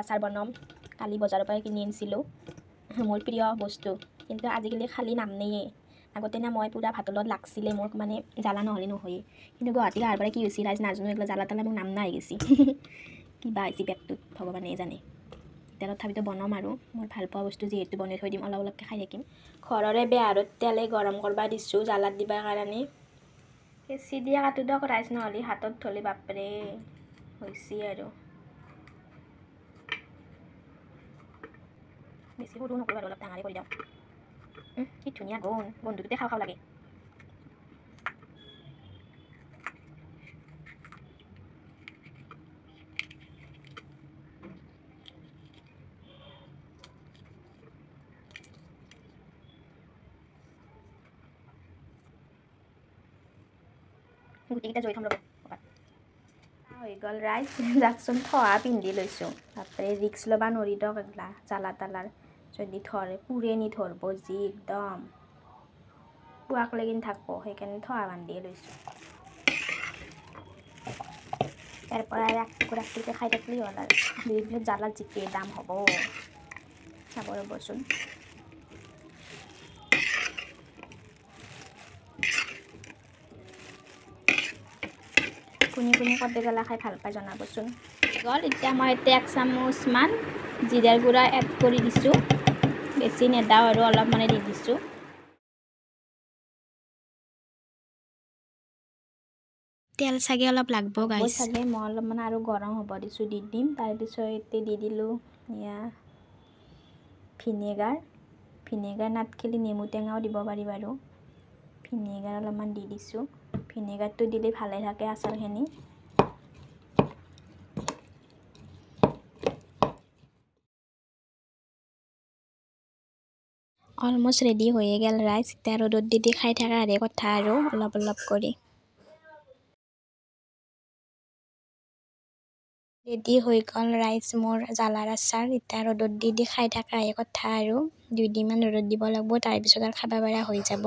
আচাৰ বনাম কালি বজাৰৰ পৰা কিনি আনিছিলোঁ মোৰ প্ৰিয় বস্তু কিন্তু আজিকালি খালি নাম নেয়ে আগতে না মই পুৰা ভাতৰ লগত লাগছিলে মোৰ মানে জ্বালা নহ'লে নহয়ে কিন্তু গুৱাহাটী অহাৰ পৰা কি হৈছিল আজি নাজানো এইগিলা জ্বালা তালা মোৰ নাম নাই গৈছে কিবা হৈছে পেটটোত ভগৱানে জানে এতিয়া তথাপিতো বনাম আৰু মোৰ ভাল পোৱা বস্তু যিহেতু বনাই থৈ দিম অলপ অলপকৈ খাই থাকিম ঘৰৰে বেহাৰত তেলে গৰম কৰিব দিছোঁ জ্বালাত দিবৰ কাৰণে কেঁচি দিয়া কাটো দিয়ক ৰাইজ নহ'লে হাতত ধলি বাপৰে হৈছে আৰু বেছি সৰু নকৰোঁ আৰু অলপ ডাঙৰে কৰি দিওঁ কি ধুনীয়া গোন্ধটোতে খাওঁ খাওঁ লাগে গুটিকেইটা জড়ি থ'ম ৰ'ব হৈ গ'ল ৰাইজ যাকচোন থোৱা পিন্ধি লৈছোঁ তাতে ৰিক্স ল'বা নৰি দিয়ক এগলা জ্বালা তালাৰ যদি ধৰে পুৰে নি ধৰব যি একদম পুৱাক লেগিন থাকিব সেইকাৰণে থোৱা বান্ধিয়ে লৈছোঁ ইয়াৰ পৰা ৰাতিকৈ খাই থাকিলে হ'ল আৰু পিছত জ্বালাত জিকে দাম হ'ব চাব ৰ'বচোন কোনে কোনে কদে জ্বালা খাই ভাল পায় জনাবচোন গ'ল এতিয়া মই এতিয়া 1 চামুচমান জিৰাৰ গুড়া এড কৰি দিছোঁ বেছি নেদাওঁ আৰু অলপ মানে দি দিছোঁ তেল চাগে অলপ লাগব গাইছ চাগে মই অলপ মানে আৰু গৰম হ'ব দিছোঁ দি দিম তাৰপিছত দি দিলোঁ এয়া ভিনেগাৰ নাথখিলি নেমু টেঙাও দিব পাৰি বাৰু ভিনেগাৰ অলপমান দি দিছোঁ ভিনেগাৰটো দিলে ভালে থাকে আচাৰখিনি অলমষ্ট ৰেডি হৈয়ে গ'ল ৰাইজ এতিয়া ৰ'দত দি খাই থাকাৰে কথা আৰু অলপ অলপ কৰি ৰেডি হৈ গ'ল ৰাইজ মোৰ জ্বালাৰ আচাৰ এতিয়া ৰ'দত দি খাই থাকাহে কথা আৰু 2 দিনমান ৰ'দত দিব লাগিব তাৰপিছত আৰু খাব পৰা হৈ যাব